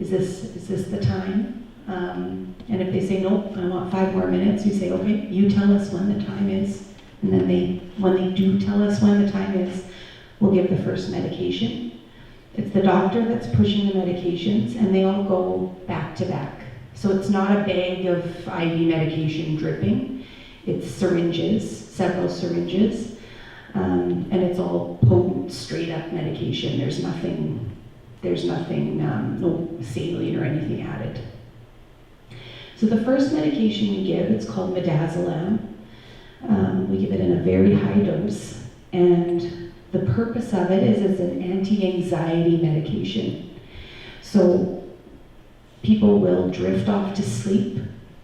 Is this the time? And if they say, nope, I want 5 more minutes, we say, okay, you tell us when the time is. And then when they do tell us when the time is, we'll give the first medication. It's the doctor that's pushing the medications, and they all go back to back. So it's not a bag of IV medication dripping. It's syringes, several syringes, and it's all potent, straight up medication. There's nothing, no saline or anything added. So the first medication we give, it's called midazolam. We give it in a very high dose, and the purpose of it is it's an anti-anxiety medication. So people will drift off to sleep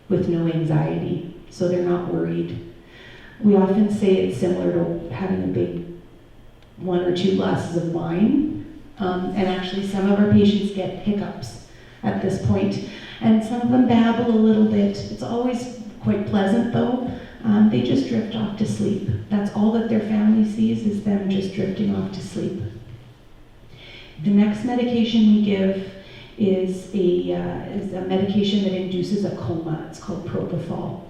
with no anxiety, so they're not worried. We often say it's similar to having a big 1 or 2 glasses of wine. And actually some of our patients get hiccups at this point. And some of them babble a little bit. It's always quite pleasant though. They just drift off to sleep. That's all that their family sees, is them just drifting off to sleep. The next medication we give is a medication that induces a coma. It's called propofol.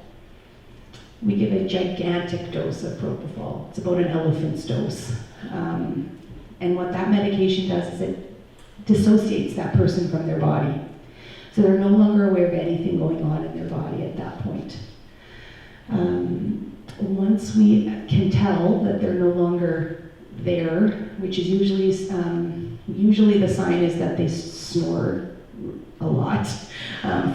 We give a gigantic dose of propofol. It's about an elephant's dose. And what that medication does is it dissociates that person from their body. So they're no longer aware of anything going on in their body at that point. Once we can tell that they're no longer there, which is usually the sign is that they snore a lot,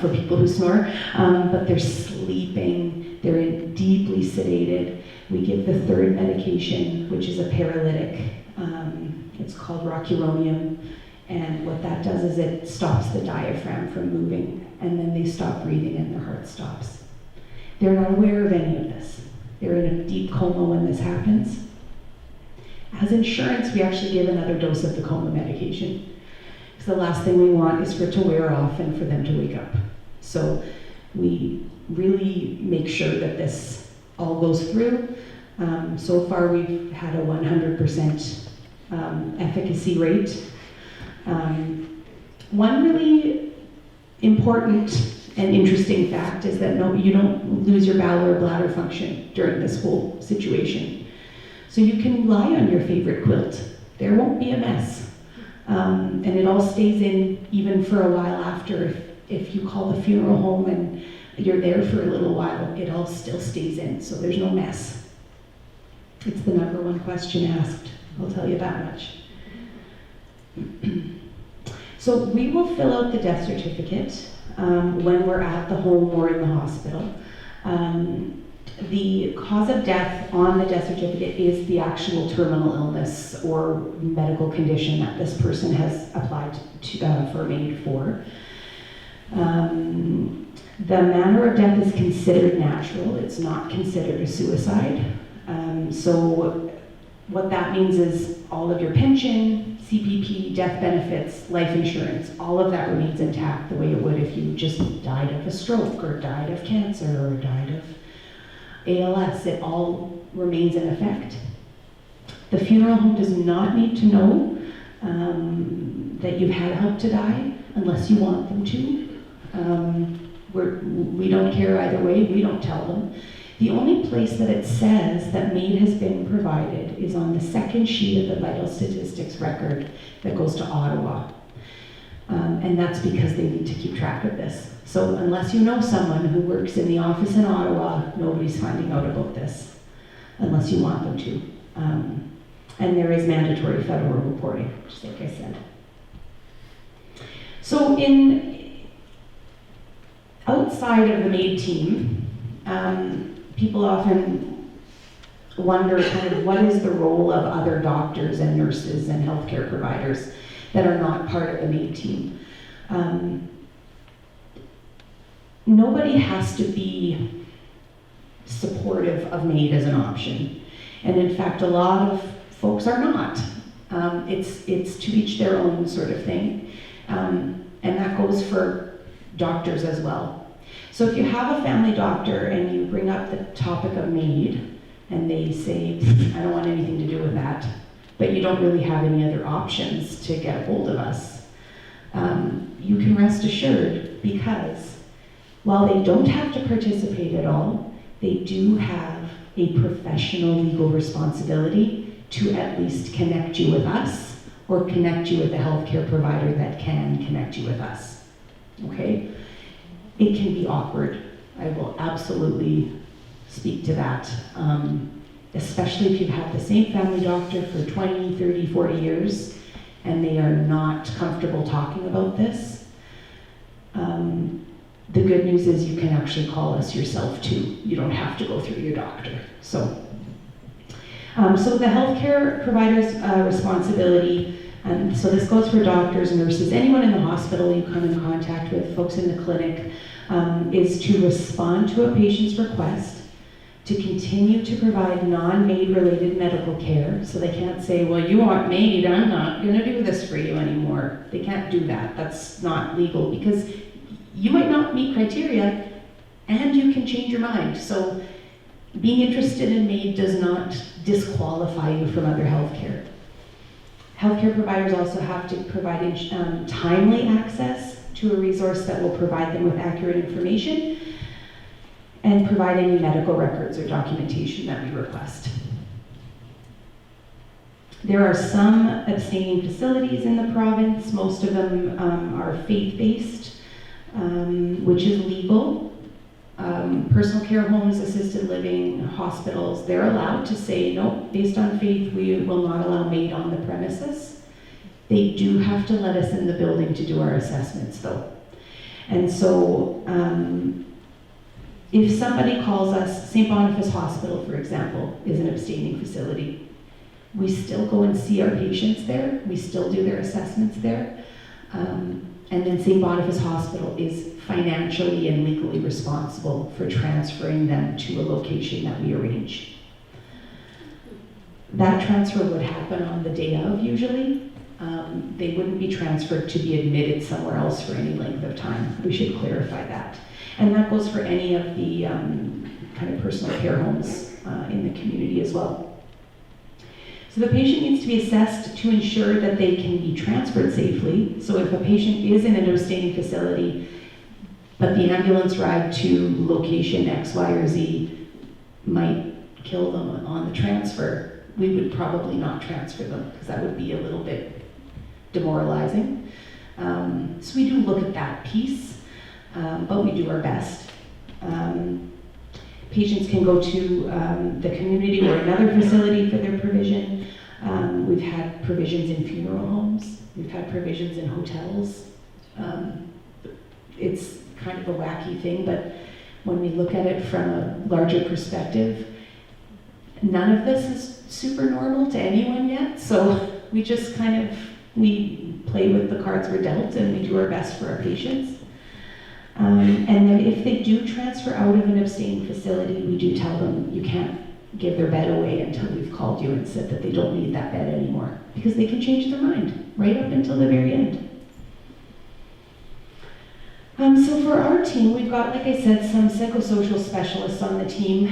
for people who snore, but they're sleeping, they're deeply sedated. We give the third medication, which is a paralytic. It's called rocuronium, and what that does is it stops the diaphragm from moving, and then they stop breathing and their heart stops. They're not aware of any of this. They're in a deep coma when this happens. As insurance, we actually give another dose of the coma medication, because the last thing we want is for it to wear off and for them to wake up. So we really make sure that this all goes through. So far we've had a 100% efficacy rate. One really important and interesting fact is that you don't lose your bowel or bladder function during this whole situation. So you can lie on your favorite quilt. There won't be a mess. And it all stays in even for a while after. If you call the funeral home and you're there for a little while, it all still stays in, so there's no mess. It's the number one question asked, I'll tell you that much. So we will fill out the death certificate when we're at the home or in the hospital. The cause of death on the death certificate is the actual terminal illness or medical condition that this person has applied for MAiD for. The manner of death is considered natural. It's not considered a suicide. So what that means is all of your pension, CPP, death benefits, life insurance, all of that remains intact the way it would if you just died of a stroke or died of cancer or died of ALS. It all remains in effect. The funeral home does not need to know that you've had help to die unless you want them to. We don't care either way, we don't tell them. The only place that it says that MAiD has been provided is on the second sheet of the vital statistics record that goes to Ottawa. And that's because they need to keep track of this. So unless you know someone who works in the office in Ottawa, nobody's finding out about this, unless you want them to. And there is mandatory federal reporting, just like I said. So outside of the MAiD team, people often wonder kind of what is the role of other doctors and nurses and healthcare providers that are not part of the MAiD team. Nobody has to be supportive of MAiD as an option. And in fact, a lot of folks are not. It's to each their own sort of thing. And that goes for doctors as well. So if you have a family doctor and you bring up the topic of MAiD and they say, I don't want anything to do with that, but you don't really have any other options to get a hold of us, you can rest assured, because while they don't have to participate at all, they do have a professional legal responsibility to at least connect you with us or connect you with a healthcare provider that can connect you with us, okay? It can be awkward. I will absolutely speak to that, especially if you've had the same family doctor for 20, 30, 40 years and they are not comfortable talking about this. The good news is you can actually call us yourself too. You don't have to go through your doctor. So the healthcare provider's responsibility, so this goes for doctors, nurses, anyone in the hospital you come in contact with, folks in the clinic, is to respond to a patient's request to continue to provide non-MAiD related medical care. So they can't say, well, you want MAiD, I'm not gonna do this for you anymore. They can't do that. That's not legal because you might not meet criteria and you can change your mind. So being interested in MAiD does not disqualify you from other healthcare. Healthcare providers also have to provide timely access to a resource that will provide them with accurate information and provide any medical records or documentation that we request. There are some abstaining facilities in the province. Most of them are faith-based, which is legal. Personal care homes, assisted living, hospitals, they're allowed to say, no, based on faith, we will not allow MAiD on the premises. They do have to let us in the building to do our assessments though. And so if somebody calls us, St. Boniface Hospital, for example, is an abstaining facility. We still go and see our patients there. We still do their assessments there. And then St. Boniface Hospital is financially and legally responsible for transferring them to a location that we arrange. That transfer would happen on the day of usually. They wouldn't be transferred to be admitted somewhere else for any length of time. We should clarify that. And that goes for any of the kind of personal care homes in the community as well. So the patient needs to be assessed to ensure that they can be transferred safely. So if a patient is in an abstaining facility, but the ambulance ride to location X, Y, or Z might kill them on the transfer, we would probably not transfer them because that would be a little bit demoralizing. So we do look at that piece, but we do our best. Patients can go to the community or another facility for their provision. We've had provisions in funeral homes. We've had provisions in hotels. It's kind of a wacky thing, but when we look at it from a larger perspective, none of this is super normal to anyone yet. So we just kind of, we play with the cards we're dealt and we do our best for our patients. And then if they do transfer out of an abstaining facility, we do tell them you can't give their bed away until we've called you and said that they don't need that bed anymore, because they can change their mind right up until the very end. So for our team, we've got, like I said, some psychosocial specialists on the team.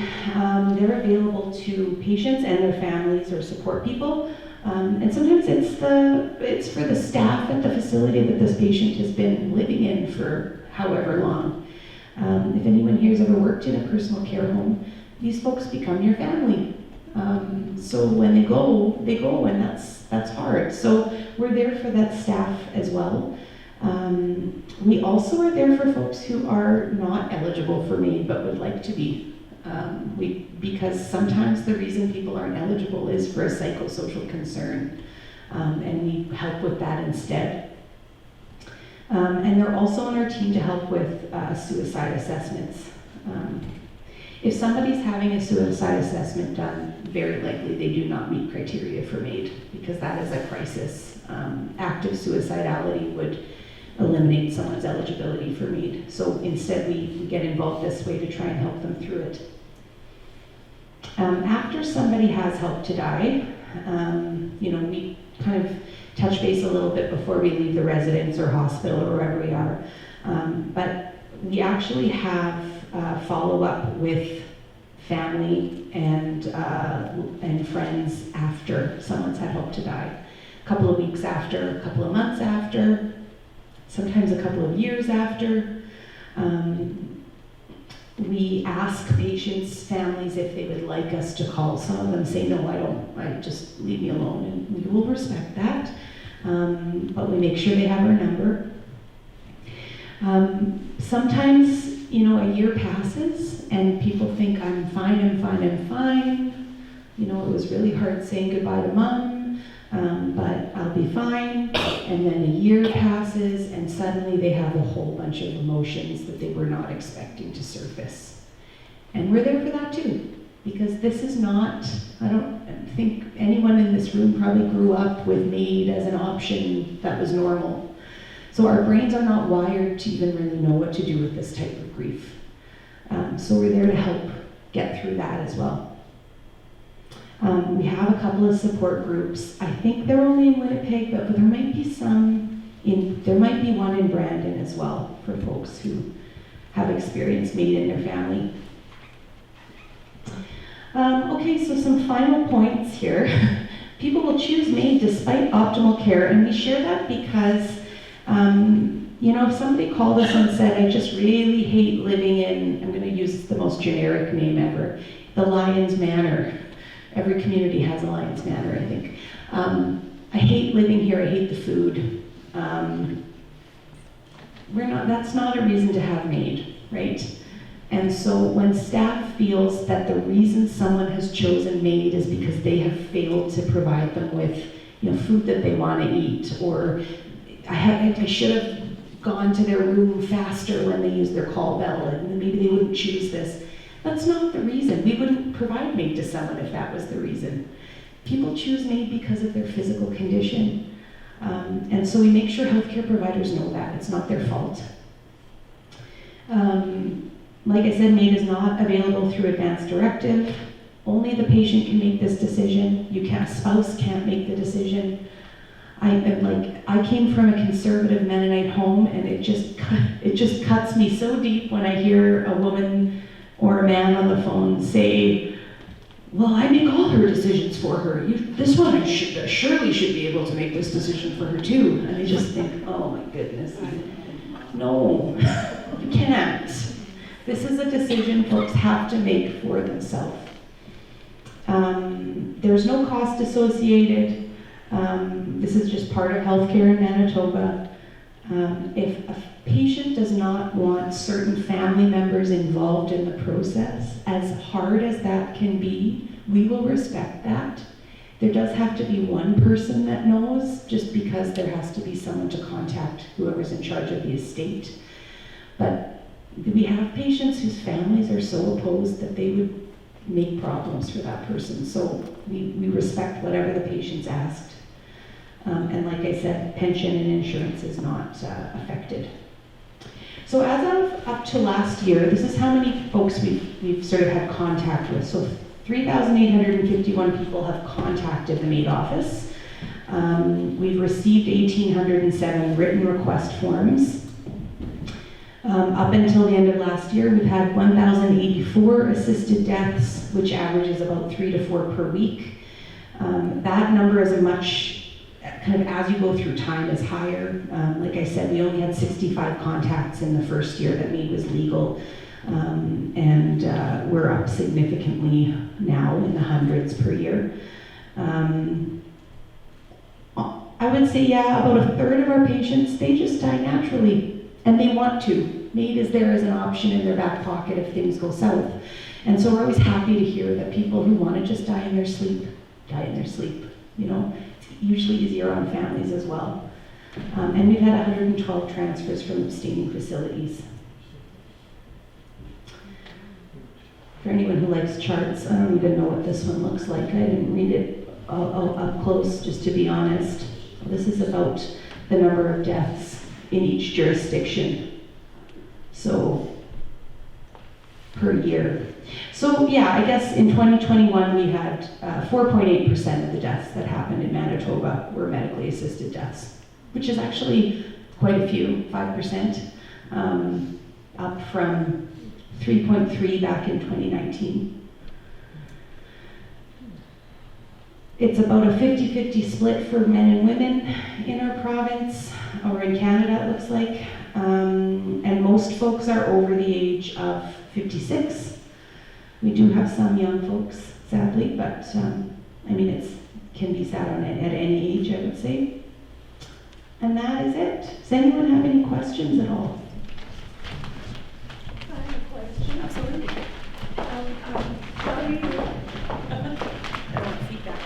They're available to patients and their families or support people. And sometimes it's for the staff at the facility that this patient has been living in for however long. If anyone here has ever worked in a personal care home, these folks become your family. So when they go, and that's hard. So we're there for that staff as well. We also are there for folks who are not eligible for MAiD but would like to be. Because sometimes the reason people aren't eligible is for a psychosocial concern, and we help with that instead. And they're also on our team to help with suicide assessments. If somebody's having a suicide assessment done, very likely they do not meet criteria for MAiD, because that is a crisis. Active suicidality would eliminate someone's eligibility for MAiD. So instead we get involved this way to try and help them through it. After somebody has helped to die, we kind of touch base a little bit before we leave the residence or hospital or wherever we are. But we actually have follow-up with family and friends after someone's had help to die. A couple of weeks after, a couple of months after, sometimes a couple of years after. We ask patients' families if they would like us to call. Some of them say, no, I don't, just leave me alone, and we will respect that. But we make sure they have our number. Sometimes, a year passes and people think, I'm fine. It was really hard saying goodbye to mom, but I'll be fine. And then a year passes and suddenly they have a whole bunch of emotions that they were not expecting to surface. And we're there for that too, because this is not, I don't think anyone in this room probably grew up with MAiD as an option that was normal. So our brains are not wired to even really know what to do with this type of grief. So we're there to help get through that as well. We have a couple of support groups. I think they're only in Winnipeg, but there might be there might be one in Brandon as well for folks who have experienced MAiD in their family. Okay, so some final points here. People will choose MAiD despite optimal care, and we share that because, if somebody called us and said, I just really hate living in, I'm going to use the most generic name ever, the Lions Manor. Every community has a Lions Manor, I think. I hate living here, I hate the food. That's not a reason to have MAiD, right? And so when staff feels that the reason someone has chosen MAiD is because they have failed to provide them with food that they want to eat, or I should have gone to their room faster when they use their call bell, and maybe they wouldn't choose this. That's not the reason. We wouldn't provide MAiD to someone if that was the reason. People choose MAiD because of their physical condition. And so we make sure healthcare providers know that. It's not their fault. Like I said, MAiD is not available through advance directive. Only the patient can make this decision. Spouse can't make the decision. I came from a conservative Mennonite home, and it just cuts me so deep when I hear a woman or a man on the phone say, well, I make all her decisions for her. This one surely should be able to make this decision for her too. And I just think, oh my goodness. No, you can't. This is a decision folks have to make for themselves. There's no cost associated. This is just part of healthcare in Manitoba. If a patient does not want certain family members involved in the process, as hard as that can be, we will respect that. There does have to be one person that knows, just because there has to be someone to contact whoever's in charge of the estate. But we have patients whose families are so opposed that they would make problems for that person. So we respect whatever the patient's asked. And like I said, pension and insurance is not affected. So as of up to last year, this is how many folks we've sort of had contact with. So 3,851 people have contacted the MAiD office. We've received 1,807 written request forms. Up until the end of last year, we've had 1,084 assisted deaths, which averages about 3 to 4 per week. That number is a much, kind of as you go through time, is higher. Like I said, we only had 65 contacts in the first year that MAiD was legal. And we're up significantly now in the hundreds per year. I would say, about a third of our patients, they just die naturally, and they want to. MAiD is there as an option in their back pocket if things go south. And so we're always happy to hear that people who want to just die in their sleep, die in their sleep. It's usually easier on families as well. And we've had 112 transfers from abstaining facilities. For anyone who likes charts, I don't even know what this one looks like. I didn't read it up close, just to be honest. This is about the number of deaths in each jurisdiction. So, per year. So I guess in 2021 we had 4.8% of the deaths that happened in Manitoba were medically assisted deaths, which is actually quite a few, 5%, up from 3.3 back in 2019. It's about a 50-50 split for men and women in our province, or in Canada it looks like. And most folks are over the age of 56. We do have some young folks, sadly, but it can be sad at any age, I would say. And that is it. Does anyone have any questions at all? I have a question. Absolutely. How do you, I want feedback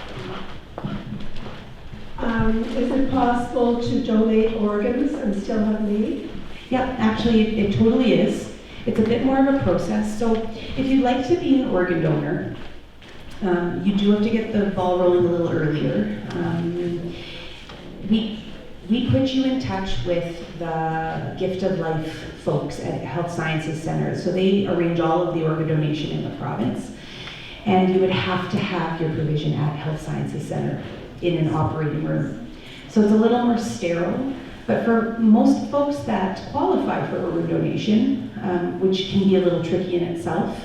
from you. Is it possible to donate organs and still have MAiD? Yeah, actually, it totally is. It's a bit more of a process. So if you'd like to be an organ donor, you do have to get the ball rolling a little earlier. we put you in touch with the Gift of Life folks at Health Sciences Center. So they arrange all of the organ donation in the province. And you would have to have your provision at Health Sciences Center in an operating room. So it's a little more sterile, but for most folks that qualify for organ donation, which can be a little tricky in itself,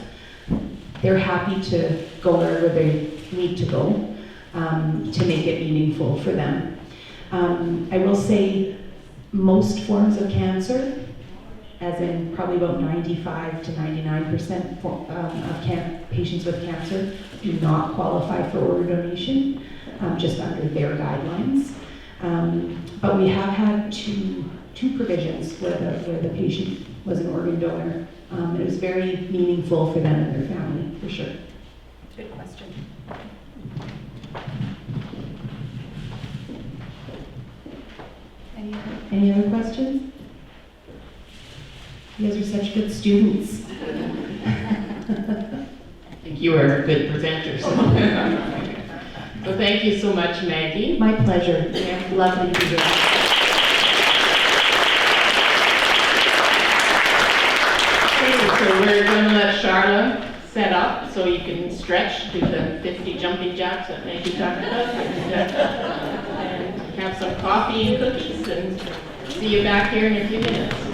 they're happy to go wherever they need to go to make it meaningful for them. I will say most forms of cancer, as in probably about 95 to 99% of patients with cancer do not qualify for organ donation, just under their guidelines. But we have had two provisions where the patient was an organ donor. It was very meaningful for them and their family, for sure. Good question. Any other questions? You guys are such good students. I think you are good presenters. So thank you so much, Maggie. My pleasure. Lovely to be here. Okay, so we're going to let Charlotte set up so you can stretch, do the 50 jumping jacks that Maggie talked about, and have some coffee and cookies, and see you back here in a few minutes.